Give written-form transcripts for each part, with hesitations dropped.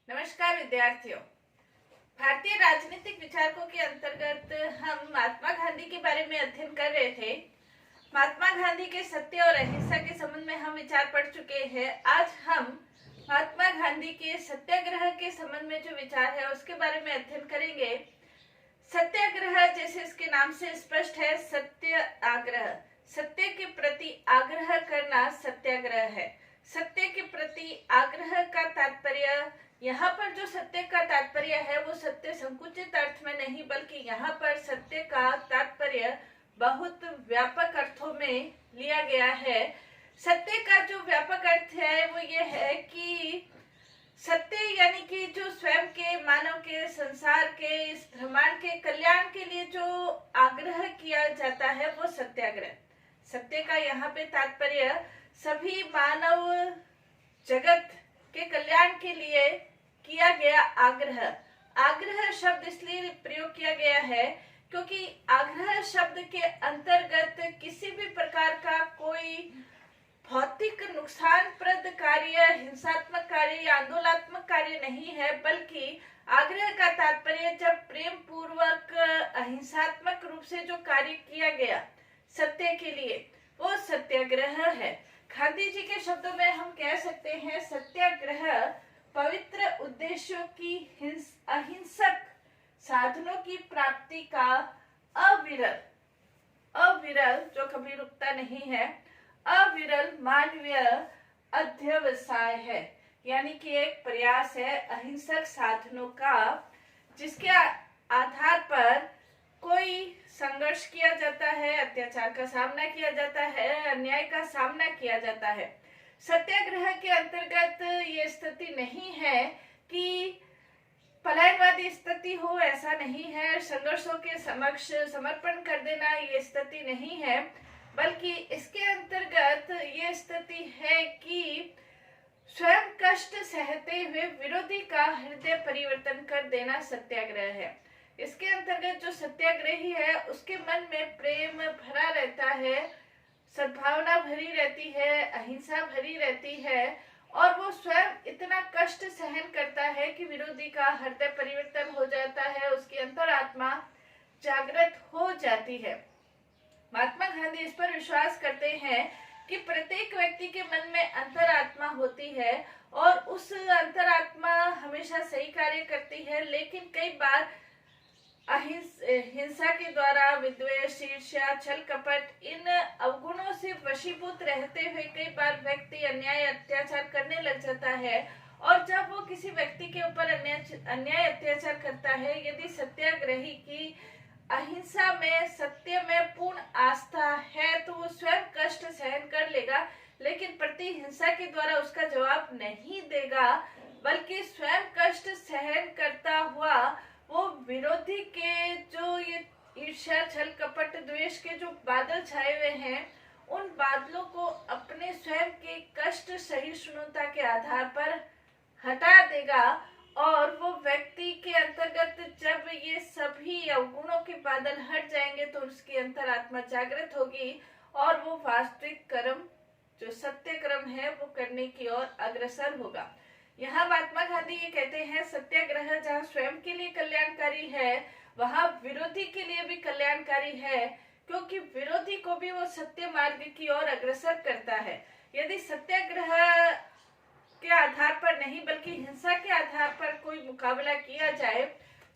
नमस्कार विद्यार्थियों। भारतीय राजनीतिक विचारकों के अंतर्गत हम महात्मा गांधी के बारे में अध्ययन कर रहे थे। महात्मा गांधी के सत्य और अहिंसा के संबंध में हम विचार पढ़ चुके हैं। आज हम महात्मा गांधी के सत्याग्रह के संबंध में जो विचार है उसके बारे में अध्ययन करेंगे। सत्याग्रह जैसे इसके नाम से स्पष्ट है, सत्य आग्रह, सत्य के प्रति आग्रह करना सत्याग्रह है। सत्य के प्रति आग्रह का तात्पर्य, यहाँ पर जो सत्य का तात्पर्य है वो सत्य संकुचित अर्थ में नहीं, बल्कि यहाँ पर सत्य का तात्पर्य बहुत व्यापक अर्थों में लिया गया है। सत्य का जो व्यापक अर्थ है वो ये है कि सत्य यानी कि जो स्वयं के, मानव के, संसार के, इस ब्रह्मांड के कल्याण के लिए जो आग्रह किया जाता है वो सत्याग्रह। सत्य का यहाँ पे तात्पर्य सभी मानव जगत के कल्याण के लिए किया गया आग्रह। आग्रह शब्द इसलिए प्रयोग किया गया है क्योंकि आग्रह शब्द के अंतर्गत किसी भी प्रकार का कोई भौतिक नुकसानप्रद कार्य, हिंसात्मक कार्य या आंदोलनात्मक कार्य नहीं है, बल्कि आग्रह का तात्पर्य जब प्रेम पूर्वक अहिंसात्मक रूप से जो कार्य किया गया सत्य के लिए वो सत्याग्रह है। गांधी जी के शब्दों में हम कह सकते हैं सत्याग्रह पवित्र उद्देश्यों की अहिंसक साधनों की प्राप्ति का अविरल जो कभी रुकता नहीं है, अविरल मानवीय अध्यवसाय है। यानी कि एक प्रयास है अहिंसक साधनों का जिसके आधार पर कोई संघर्ष किया जाता है, अत्याचार का सामना किया जाता है, अन्याय का सामना किया जाता है। सत्याग्रह के अंतर्गत ये स्थिति नहीं है कि पलायनवादी स्थिति हो, ऐसा नहीं है। संघर्षों के समक्ष समर्पण कर देना ये स्थिति नहीं है, बल्कि इसके अंतर्गत ये स्थिति है कि स्वयं कष्ट सहते हुए विरोधी का हृदय परिवर्तन कर देना सत्याग्रह है। इसके अंतर्गत जो सत्याग्रही है उसके मन में प्रेम भरा रहता है, सद्भावना भरी रहती है, अहिंसा भरी रहती है और वो स्वयं इतना कष्ट सहन करता है कि विरोधी का हृदय परिवर्तन हो जाता है, उसकी अंतरात्मा जागृत हो जाती है। महात्मा गांधी इस पर विश्वास करते हैं कि प्रत्येक व्यक्ति के मन में अंतरात्मा होती है और उस अंतरात्मा हमेशा सही कार्य करती है, लेकिन कई बार हिंसा के द्वारा, विद्वेष, ईर्ष्या, छल कपट, इन अवगुणों से वशीभूत रहते हुए कई बार व्यक्ति अन्याय अत्याचार करने लग जाता है। और जब वो किसी व्यक्ति के ऊपर अन्याय अत्याचार करता है, यदि सत्याग्रही की अहिंसा में, सत्य में पूर्ण आस्था है तो वो स्वयं कष्ट सहन कर लेगा, लेकिन प्रति हिंसा के द्वारा उसका जवाब नहीं देगा, बल्कि स्वयं कष्ट सहन करता हुआ वो विरोधी के जो ये ईर्ष्या, छल कपट, द्वेष के जो बादल छाए हुए हैं उन बादलों को अपने स्वयं के कष्ट सहिष्णुता के आधार पर हटा देगा और वो व्यक्ति के अंतर्गत जब ये सभी अवगुणों के बादल हट जाएंगे तो उसकी अंतरात्मा जागृत होगी और वो वास्तविक कर्म, जो सत्य कर्म है, वो करने की ओर अग्रसर होगा। यहाँ महात्मा गांधी ये कहते हैं सत्याग्रह जहाँ स्वयं के लिए कल्याणकारी है वहाँ विरोधी के लिए भी कल्याणकारी है, क्योंकि विरोधी को भी वो सत्य मार्ग की ओर अग्रसर करता है। यदि सत्याग्रह के आधार पर नहीं बल्कि हिंसा के आधार पर कोई मुकाबला किया जाए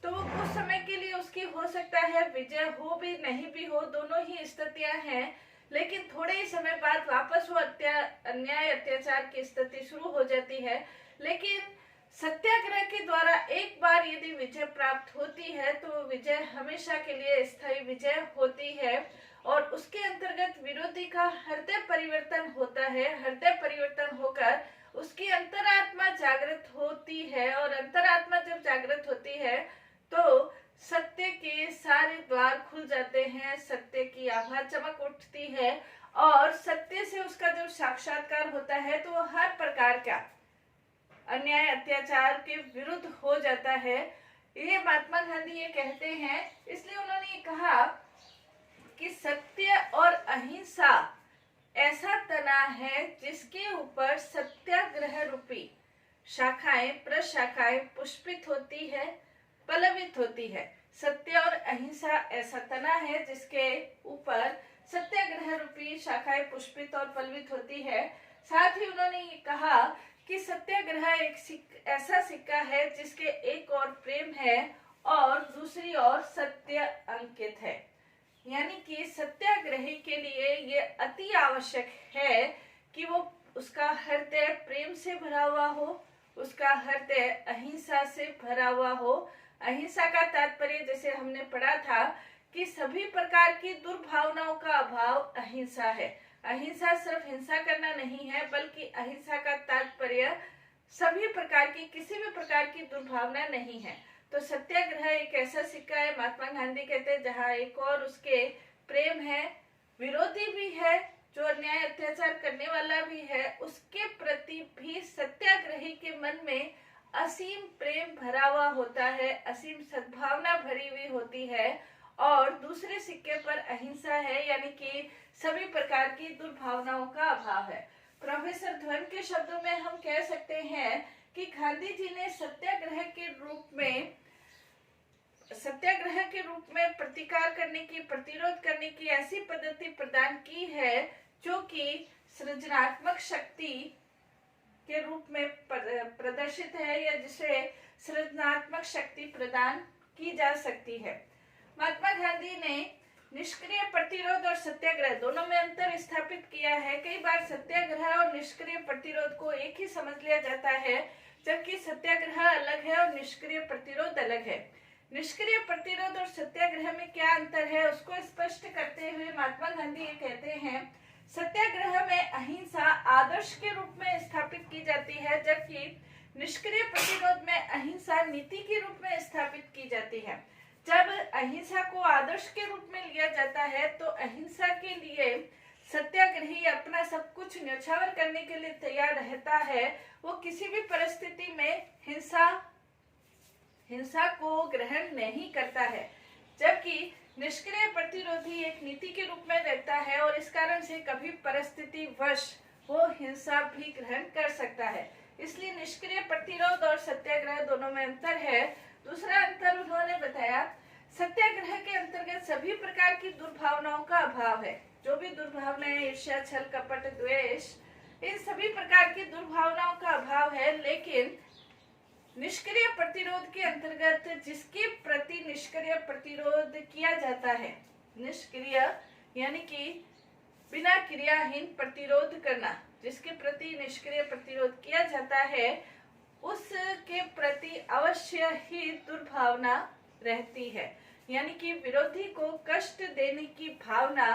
तो वो कुछ समय के लिए उसकी हो सकता है विजय हो भी नहीं भी हो, दोनों ही स्थितियां हैं, लेकिन थोड़े ही समय बाद वापस वो अन्याय अत्याचार की स्थिति शुरू हो जाती है। लेकिन सत्याग्रह के द्वारा एक बार यदि विजय प्राप्त होती है तो विजय हमेशा के लिए स्थायी विजय होती है और उसके अंतर्गत विरोधी का हृदय परिवर्तन होता है। हृदय परिवर्तन होकर उसकी अंतरात्मा जागृत होती है और अंतरात्मा जब जागृत होती है तो सत्य के सारे द्वार खुल जाते हैं, सत्य की आभा चमक उठती है और सत्य से उसका जब साक्षात्कार होता है तो वो हर प्रकार का अन्याय अत्याचार के विरुद्ध हो जाता है। ये महात्मा गांधी ये कहते हैं, इसलिए उन्होंने ये कहा कि सत्य और अहिंसा ऐसा तना है जिसके ऊपर सत्याग्रह रूपी शाखाएं प्रशाखाएं पुष्पित होती है, पल्लवित होती है। सत्य और अहिंसा ऐसा तना है जिसके ऊपर सत्याग्रह रूपी शाखाएं पुष्पित और पल्लवित होती है। साथ ही उन्होंने ये कहा कि सत्याग्रह एक ऐसा सिक्का है जिसके एक ओर प्रेम है और दूसरी ओर सत्य अंकित है। यानी कि सत्याग्रही के लिए ये अति आवश्यक है कि वो उसका हृदय प्रेम से भरा हुआ हो, उसका हृदय अहिंसा से भरा हुआ हो। अहिंसा का तात्पर्य जैसे हमने पढ़ा था कि सभी प्रकार की दुर्भावनाओं का अभाव अहिंसा है। अहिंसा सिर्फ हिंसा करना नहीं है, बल्कि अहिंसा का तात्पर्य सभी प्रकार की किसी भी प्रकार की दुर्भावना नहीं है। तो सत्याग्रह एक ऐसा सिक्का है, महात्मा गांधी कहते हैं, जहाँ एक और उसके प्रेम है, विरोधी भी है, जो अन्याय अत्याचार करने वाला भी है, उसके प्रति भी सत्याग्रही के मन में असीम प्रेम भरा हुआ होता है, असीम सद्भावना भरी हुई होती है। और दूसरे सिक्के पर अहिंसा है, यानी कि सभी प्रकार की दुर्भावनाओं का अभाव है। प्रोफेसर ध्वन के शब्दों में हम कह सकते हैं कि गांधी जी ने सत्याग्रह के रूप में प्रतिकार करने की, प्रतिरोध करने की ऐसी पद्धति प्रदान की है जो कि सृजनात्मक शक्ति के रूप में प्रदर्शित है, या जिसे सृजनात्मक शक्ति प्रदान की जा सकती है। महात्मा गांधी ने निष्क्रिय प्रतिरोध और सत्याग्रह दोनों में अंतर स्थापित किया है। कई बार सत्याग्रह और निष्क्रिय प्रतिरोध को एक ही समझ लिया जाता है, जबकि सत्याग्रह अलग है और निष्क्रिय प्रतिरोध अलग है। निष्क्रिय प्रतिरोध और सत्याग्रह में क्या अंतर है उसको स्पष्ट करते हुए महात्मा गांधी ये कहते हैं, सत्याग्रह में अहिंसा आदर्श के रूप में स्थापित की जाती है, जबकि निष्क्रिय प्रतिरोध में अहिंसा नीति के रूप में स्थापित की जाती है। जब अहिंसा को आदर्श के रूप में लिया जाता है तो अहिंसा के लिए सत्याग्रही अपना सब कुछ न्यौछावर करने के लिए तैयार रहता है। वो किसी भी परिस्थिति में हिंसा को ग्रहण नहीं करता है, जबकि निष्क्रिय प्रतिरोधी एक नीति के रूप में रहता है और इस कारण से कभी परिस्थिति वश वो हिंसा भी ग्रहण कर सकता है। इसलिए निष्क्रिय प्रतिरोध और सत्याग्रह दोनों में अंतर है। दूसरा अंतर उन्होंने बताया, सत्याग्रह के अंतर्गत सभी प्रकार की दुर्भावनाओं का अभाव है। जो भी दुर्भावनाएं, ईर्ष्या, छल, कपट, द्वेष, इन सभी प्रकार की दुर्भावनाओं का अभाव है। लेकिन निष्क्रिय प्रतिरोध के अंतर्गत जिसके प्रति निष्क्रिय प्रतिरोध किया जाता है, निष्क्रिय यानी कि बिना क्रियाहीन प्रतिरोध करना, जिसके प्रति निष्क्रिय प्रतिरोध किया जाता है उसके प्रति अवश्य ही दुर्भावना रहती है। यानी कि विरोधी को कष्ट देने की भावना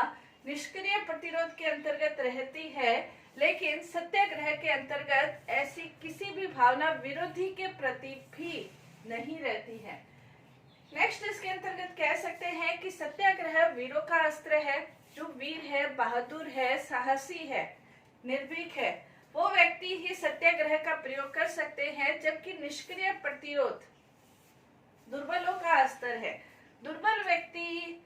निष्क्रिय प्रतिरोध के अंतर्गत रहती है, लेकिन सत्याग्रह के अंतर्गत ऐसी किसी भी भावना विरोधी के प्रति भी नहीं रहती है। नेक्स्ट इसके अंतर्गत कह सकते हैं कि सत्याग्रह वीरों का अस्त्र है। जो वीर है, बहादुर है, साहसी है, निर्भीक है, वो व्यक्ति ही सत्याग्रह का प्रयोग कर सकते हैं, जबकि निष्क्रिय प्रतिरोध दुर्बलों का अस्त्र है। दुर्बल व्यक्ति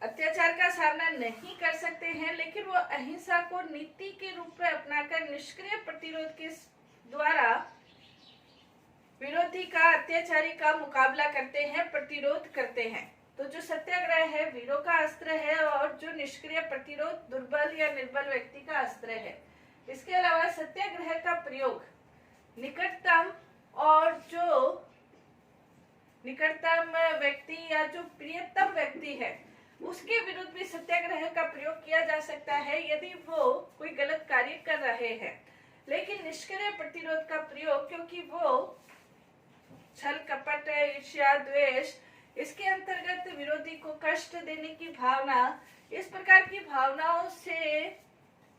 अत्याचार का सामना नहीं कर सकते हैं, लेकिन वो अहिंसा को नीति के रूप में अपनाकर निष्क्रिय प्रतिरोध के द्वारा विरोधी का, अत्याचारी का मुकाबला करते हैं, प्रतिरोध करते हैं। तो जो सत्याग्रह है वीरों का अस्त्र है और जो निष्क्रिय प्रतिरोध दुर्बल या निर्बल व्यक्ति का अस्त्र है। इसके अलावा सत्याग्रह का प्रयोग निकटतम व्यक्ति या जो प्रियतम व्यक्ति है उसके विरुद्ध भी सत्याग्रह का प्रयोग किया जा सकता है यदि वो कोई गलत कार्य कर रहे हैं। लेकिन निष्क्रिय प्रतिरोध का प्रयोग, क्योंकि वो छल, कपट, ईर्ष्या, द्वेष, इसके अंतर्गत विरोधी को कष्ट देने की भावना, इस प्रकार की भावनाओं से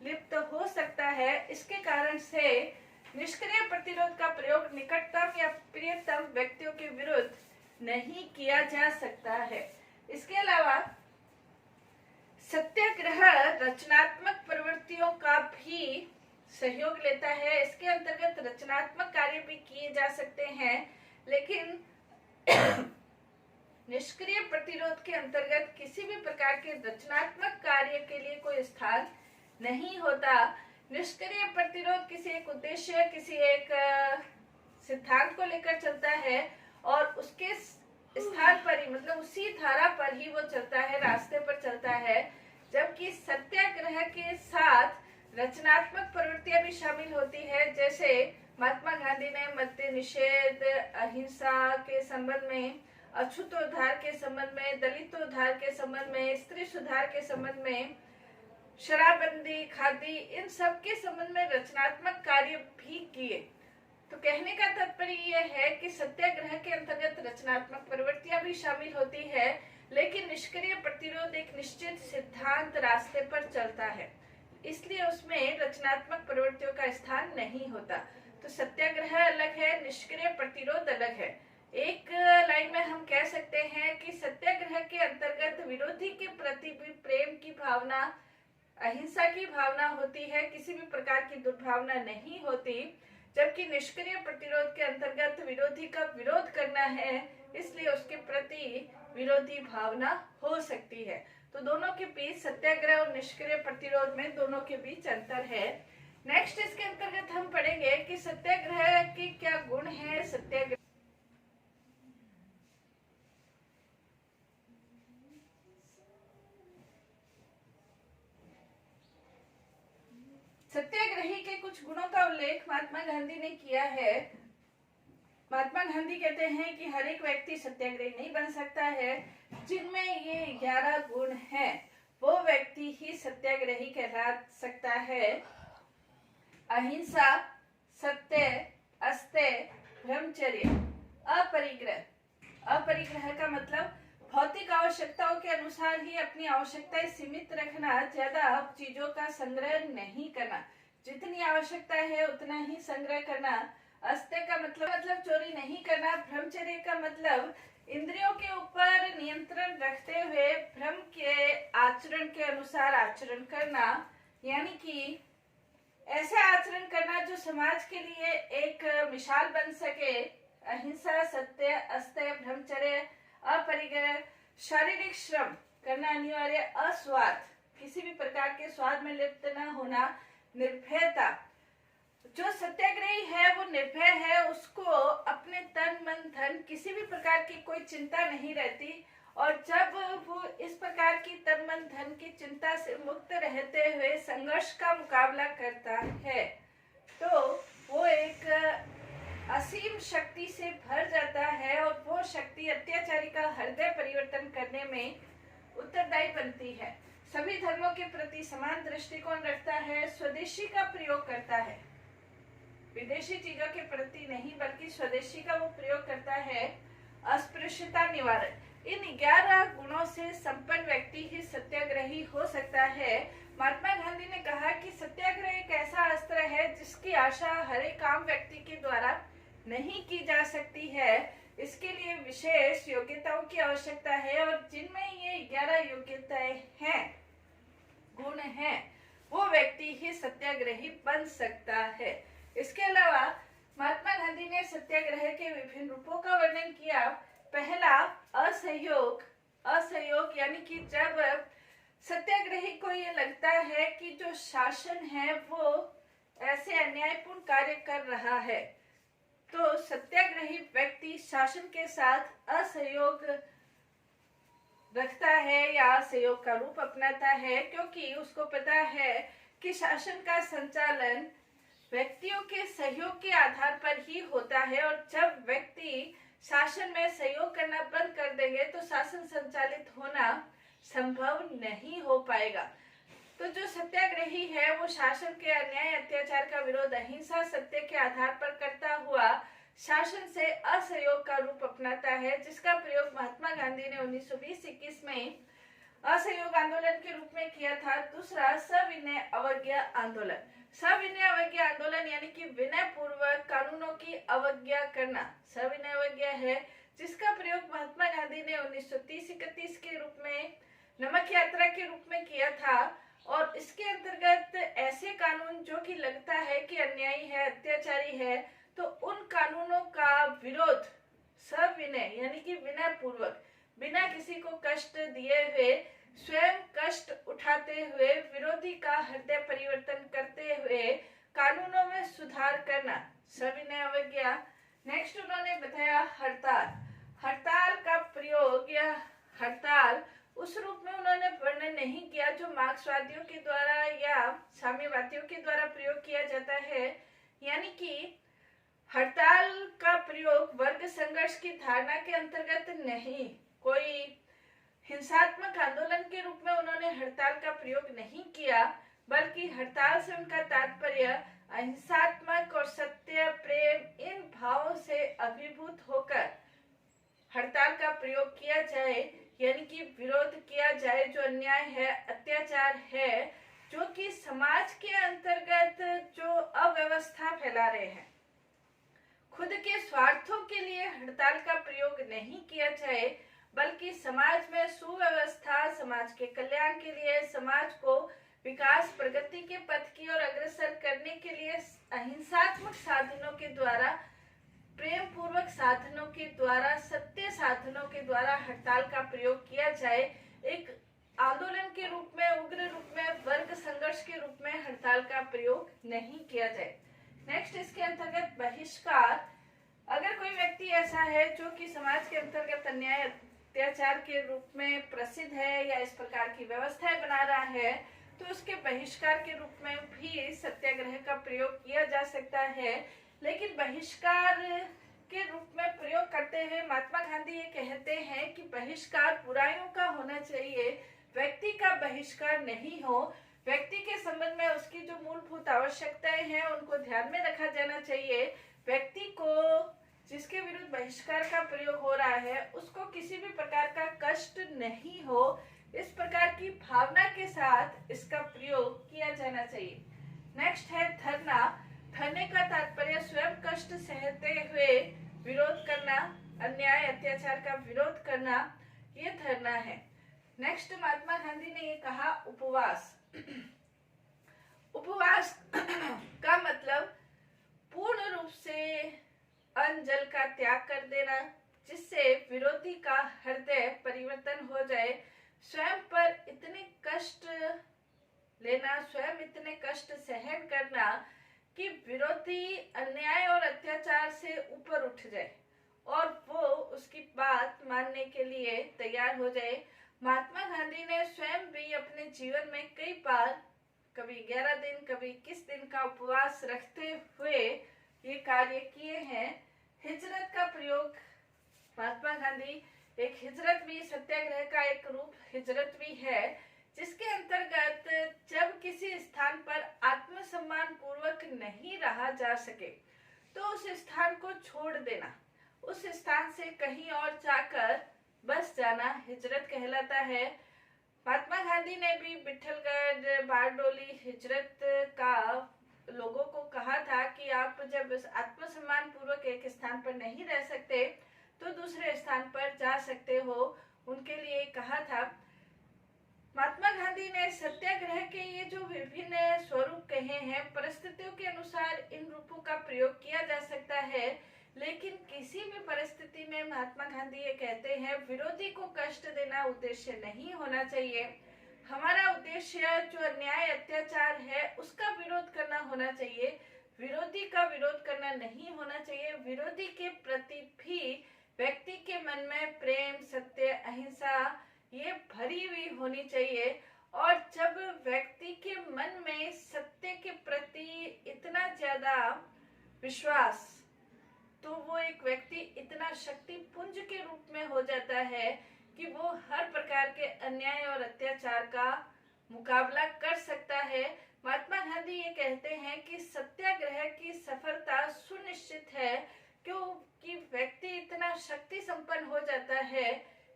लिप्त हो सकता है। इसके कारण से निष्क्रिय प्रतिरोध का प्रयोग निकटतम या प्रियतम व्यक्तियों के विरुद्ध नहीं किया जा सकता है। इसके अलावा सत्याग्रह रचनात्मक प्रवृत्तियों का भी सहयोग लेता है। इसके अंतर्गत रचनात्मक कार्य भी किए जा सकते हैं, लेकिन निष्क्रिय प्रतिरोध के अंतर्गत किसी भी प्रकार के रचनात्मक कार्य के लिए कोई स्थान नहीं होता। निष्क्रिय प्रतिरोध किसी एक उद्देश्य, किसी एक सिद्धांत को लेकर चलता है और उसके स्थान पर ही, मतलब उसी धारा पर ही वो चलता है, रास्ते पर चलता है। जबकि सत्याग्रह के साथ रचनात्मक प्रवृत्तियां भी शामिल होती है, जैसे महात्मा गांधी ने मद्य निषेध, अहिंसा के संबंध में, अछूतोद्धार के संबंध में, दलितोद्धार के संबंध में, स्त्री सुधार के संबंध में, शराबबंदी, खादी, इन सब के संबंध में रचनात्मक कार्य भी किए। तो कहने का तात्पर्य यह है कि सत्याग्रह के अंतर्गत रचनात्मक प्रवृत्तियां भी शामिल होती है, लेकिन निष्क्रिय प्रतिरोध एक निश्चित सिद्धांत रास्ते पर चलता है, इसलिए उसमें रचनात्मक प्रवृत्तियों का स्थान नहीं होता। तो सत्याग्रह अलग है, निष्क्रिय प्रतिरोध अलग है। एक लाइन में हम कह सकते हैं कि सत्याग्रह के अंतर्गत विरोधी के प्रति भी प्रेम की भावना, अहिंसा की भावना होती है, किसी भी प्रकार की दुर्भावना नहीं होती। जबकि निष्क्रिय प्रतिरोध के अंतर्गत विरोधी का विरोध करना है, इसलिए उसके प्रति विरोधी भावना हो सकती है। तो दोनों के बीच, सत्याग्रह और निष्क्रिय प्रतिरोध में दोनों के बीच अंतर है। नेक्स्ट इसके अंतर्गत हम पढ़ेंगे कि सत्याग्रह के क्या गुण है। सत्याग्रही के कुछ गुणों का उल्लेख महात्मा गांधी ने किया है। महात्मा गांधी कहते हैं कि हर एक व्यक्ति सत्याग्रही नहीं बन सकता है। जिनमें ये 11 गुण हैं, वो व्यक्ति ही सत्याग्रही कहला सकता है। अहिंसा, सत्य, अस्तेय, ब्रह्मचर्य, अपरिग्रह। अपरिग्रह का मतलब भौतिक आवश्यकताओं के अनुसार ही अपनी आवश्यकताएं सीमित रखना, ज्यादा चीजों का संग्रह नहीं करना, जितनी आवश्यकता है उतना ही संग्रह करना। अस्तेय का मतलब चोरी नहीं करना। ब्रह्मचर्य का मतलब इंद्रियों के ऊपर नियंत्रण रखते हुए ब्रह्म के आचरण के अनुसार आचरण करना, यानी कि ऐसे आचरण करना जो समाज के लिए एक मिसाल बन सके। अहिंसा, सत्य, अस्तेय, ब्रह्मचर्य, अपरिग्रह। शारीरिक श्रम करना अनिवार्य। अस्वाद, किसी भी प्रकार के स्वाद में लिप्त न होना। निर्भयता, जो सत्याग्रही है वो निर्भय है, उसको अपने तन मन धन किसी भी प्रकार की कोई चिंता नहीं रहती। और जब वो इस प्रकार की तन मन धन की चिंता से मुक्त रहते हुए संघर्ष का मुकाबला करता है, तो वो एक असीम शक्ति से भर जाता है और वो शक्ति अत्याचारी का हृदय परिवर्तन करने में उत्तरदायी बनती है। सभी धर्मों के प्रति समान दृष्टिकोण रखता है। स्वदेशी का प्रयोग करता है, विदेशी चीजों के प्रति नहीं बल्कि स्वदेशी का वो प्रयोग करता है। अस्पृश्यता निवारण, इन 11 गुणों से संपन्न व्यक्ति ही सत्याग्रही हो सकता है। महात्मा गांधी ने कहा कि सत्याग्रह एक ऐसा अस्त्र है जिसकी आशा हर एक आम व्यक्ति के द्वारा नहीं की जा सकती है। इसके लिए विशेष योग्यताओं की आवश्यकता है, और जिनमें ये 11 योग्यताएं हैं, गुण हैं, वो व्यक्ति ही सत्याग्रही बन सकता है। इसके अलावा महात्मा गांधी ने सत्याग्रह के विभिन्न रूपों का वर्णन किया। पहला, असहयोग। असहयोग यानी कि जब सत्याग्रही को ये लगता है कि जो शासन है वो ऐसे अन्यायपूर्ण कार्य कर रहा है, तो सत्याग्रही व्यक्ति शासन के साथ असहयोग रखता है या असहयोग का रूप अपनाता है, क्योंकि उसको पता है कि शासन का संचालन व्यक्तियों के सहयोग के आधार पर ही होता है, और जब व्यक्ति शासन में सहयोग करना बंद कर देंगे तो शासन संचालित होना संभव नहीं हो पाएगा। तो जो सत्याग्रही है वो शासन के अन्याय अत्याचार का विरोध अहिंसा सत्य के आधार पर करता हुआ शासन से असहयोग का रूप अपनाता है, जिसका प्रयोग महात्मा गांधी ने 1920-21 में असहयोग आंदोलन के रूप में किया था। दूसरा, सविनय अवज्ञा आंदोलन। सविनय अवज्ञा आंदोलन यानी कि विनय पूर्वक कानूनों की अवज्ञा करना सविनय अवज्ञा है, जिसका प्रयोग महात्मा गांधी ने 1930-31 के रूप में नमक यात्रा के रूप में किया था। और इसके अंतर्गत ऐसे कानून जो कि लगता है कि अन्यायी है, अत्याचारी है, तो उन कानूनों का विरोध सविनय यानी कि विनय पूर्वक, बिना किसी को कष्ट दिए हुए स्वयं कष्ट उठाते हुए विरोधी का हृदय परिवर्तन करते हुए कानूनों में सुधार करना, सविनय अवज्ञा। नेक्स्ट उन्होंने बताया हड़ताल। हड़ताल का प्रयोग या हड़ताल उस रूप में उन्होंने वर्णन नहीं किया जो मार्क्सवादियों के द्वारा या साम्यवादियों के द्वारा प्रयोग किया जाता है, यानी कि हड़ताल का प्रयोग वर्ग संघर्ष की धारणा के अंतर्गत नहीं, कोई हिंसात्मक आंदोलन के रूप में उन्होंने हड़ताल का प्रयोग नहीं किया, बल्कि हड़ताल से उनका तात्पर्य अहिंसात्मक और सत्य प्रेम इन भावों से अभिभूत होकर हड़ताल का प्रयोग किया जाए, यानी कि विरोध किया जाए जो अन्याय है, अत्याचार है, जो कि समाज के अंतर्गत जो अव्यवस्था फैला रहे हैं। खुद के स्वार्थों के लिए हड़ताल का प्रयोग नहीं किया जाए, बल्कि समाज में सुव्यवस्था, समाज के कल्याण के लिए, समाज को विकास प्रगति के पथ की ओर अग्रसर करने के लिए अहिंसात्मक साधनों के द्वारा, प्रेम पूर्वक साधनों के द्वारा, सत्य साधनों के द्वारा हड़ताल का प्रयोग किया जाए। एक आंदोलन के रूप में, उग्र रूप में, वर्ग संघर्ष के रूप में हड़ताल का प्रयोग नहीं किया जाए। नेक्स्ट इसके अंतर्गत बहिष्कार। अगर कोई व्यक्ति ऐसा है जो कि समाज के अंतर्गत अन्याय अत्याचार के रूप में प्रसिद्ध है या इस प्रकार की व्यवस्थाएं बना रहा है, तो उसके बहिष्कार के रूप में भी सत्याग्रह का प्रयोग किया जा सकता है। लेकिन बहिष्कार के रूप में प्रयोग करते हुए महात्मा गांधी ये कहते हैं कि बहिष्कार बुराइयों का होना चाहिए, व्यक्ति का बहिष्कार नहीं हो। व्यक्ति के संबंध में उसकी जो मूलभूत आवश्यकताएं हैं उनको ध्यान में रखा जाना चाहिए। व्यक्ति को जिसके विरुद्ध बहिष्कार का प्रयोग हो रहा है उसको किसी भी प्रकार का कष्ट नहीं हो, इस प्रकार की भावना के साथ इसका प्रयोग किया जाना चाहिए। नेक्स्ट है धरना। धरने का तात्पर्य स्वयं कष्ट सहते हुए विरोध करना, अन्याय अत्याचार का विरोध करना, ये धरना है। नेक्स्ट महात्मा गांधी ने ये कहा उपवास। उपवास का मतलब पूर्ण रूप से अन्न जल का त्याग कर देना, जिससे विरोधी का हृदय परिवर्तन हो जाए। स्वयं पर इतने कष्ट लेना, स्वयं इतने कष्ट सहन करना कि विरोधी अन्याय और अत्याचार से ऊपर उठ जाए और वो उसकी बात मानने के लिए तैयार हो जाए। महात्मा गांधी ने स्वयं भी अपने जीवन में कई बार, कभी 11 दिन, कभी 21 दिन का उपवास रखते हुए ये कार्य किए हैं। हिजरत का प्रयोग, महात्मा गांधी एक हिजरत भी, सत्याग्रह का एक रूप हिजरत भी है, जिसके अंतर्गत जब किसी स्थान पर आत्मसम्मान पूर्वक नहीं रहा जा सके तो उस स्थान को छोड़ देना, उस स्थान से कहीं और जाकर बस जाना हिजरत कहलाता है। महात्मा गांधी ने भी विठलगढ़, बारडोली हिजरत का लोगों को कहा था कि आप जब आत्मसम्मान पूर्वक एक स्थान पर नहीं रह सकते तो दूसरे स्थान पर जा सकते हो, उनके लिए कहा था। महात्मा गांधी ने सत्याग्रह के ये जो विभिन्न स्वरूप कहे हैं, परिस्थितियों के अनुसार इन रूपों का प्रयोग किया जा सकता है, लेकिन किसी भी परिस्थिति में महात्मा गांधी ये कहते हैं विरोधी को कष्ट देना उद्देश्य नहीं होना चाहिए। हमारा उद्देश्य जो अन्याय अत्याचार है उसका विरोध करना होना चाहिए, विरोधी का विरोध करना नहीं होना चाहिए। विरोधी के प्रति भी व्यक्ति के मन में प्रेम, सत्य, अहिंसा ये भरी हुई होनी चाहिए। और जब व्यक्ति के मन में सत्य के प्रति इतना ज्यादा विश्वास, तो वो एक व्यक्ति इतना शक्ति पुंज के रूप में हो जाता है कि वो हर प्रकार के अन्याय और अत्याचार का मुकाबला कर सकता है। महात्मा गांधी ये कहते हैं कि सत्याग्रह की सफलता सुनिश्चित है, क्योंकि व्यक्ति इतना शक्ति संपन्न हो जाता है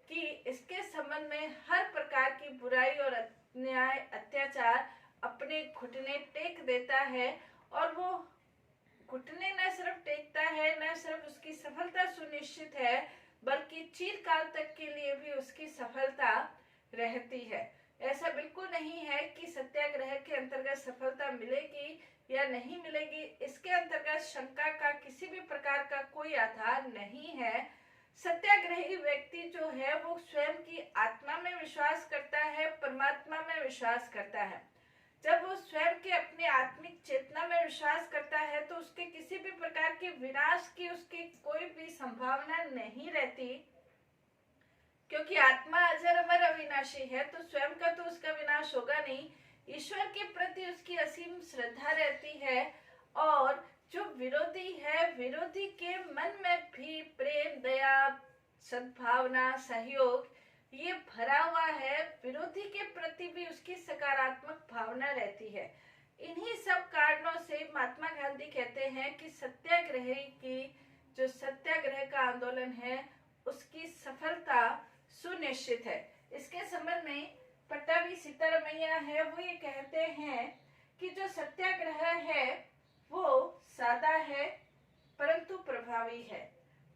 कि इसके संबंध में हर प्रकार की बुराई और अन्याय अत्याचार अपने घुटने टेक देता है। और वो घुटने न सिर्फ टेकता है, न सिर्फ उसकी सफलता सुनिश्चित है, बल्कि चिरकाल तक के लिए भी उसकी सफलता रहती है। ऐसा बिल्कुल नहीं है कि सत्याग्रह के अंतर्गत सफलता मिलेगी या नहीं मिलेगी, इसके अंतर्गत शंका का किसी भी प्रकार का कोई आधार नहीं है। सत्याग्रही व्यक्ति जो है वो स्वयं की आत्मा में विश्वास करता है, परमात्मा में विश्वास करता है। जब वो स्वयं के अपने आत्मिक चेतना में विश्वास करता है तो उसके किसी भी प्रकार के विनाश की उसकी कोई भी संभावना नहीं रहती, क्योंकि आत्मा अजर अमर अविनाशी है, तो स्वयं का तो उसका विनाश होगा नहीं। ईश्वर के प्रति उसकी असीम श्रद्धा रहती है, और जो विरोधी है, विरोधी के मन में भी प्रेम, दया, सद्भावना, सहयोग ये भरा हुआ है। विरोधी के प्रति भी उसकी सकारात्मक भावना रहती है। इन्हीं सब कारणों से महात्मा गांधी कहते हैं कि सत्याग्रही की जो सत्याग्रह का आंदोलन है उसकी सफलता सुनिश्चित है। इसके संबंध में पट्टाभी सीतारामैया है वो ये कहते हैं कि जो सत्याग्रह है वो सादा है परंतु प्रभावी है,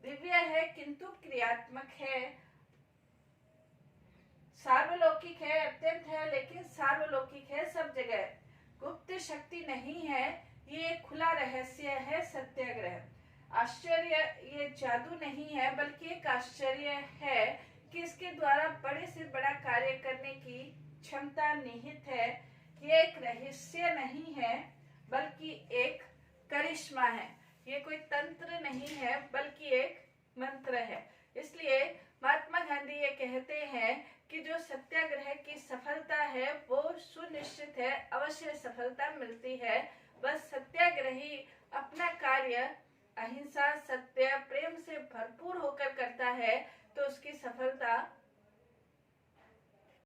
दिव्य है किंतु क्रियात्मक है, सार्वलौकिक है, अत्यंत है लेकिन सार्वलौकिक है, सब जगह गुप्त शक्ति नहीं है, ये खुला रहस्य है सत्याग्रह। आश्चर्य, ये जादू नहीं है बल्कि एक आश्चर्य है कि इसके द्वारा बड़े से बड़ा कार्य करने की क्षमता निहित है। ये एक रहस्य नहीं है बल्कि एक करिश्मा है, ये कोई तंत्र नहीं है बल्कि एक मंत्र है। इसलिए महात्मा गांधी ये कहते हैं कि जो सत्याग्रह की सफलता है वो सुनिश्चित है, अवश्य सफलता मिलती है। बस सत्याग्रही अपना कार्य अहिंसा, सत्य, प्रेम से भरपूर होकर करता है तो उसकी सफलता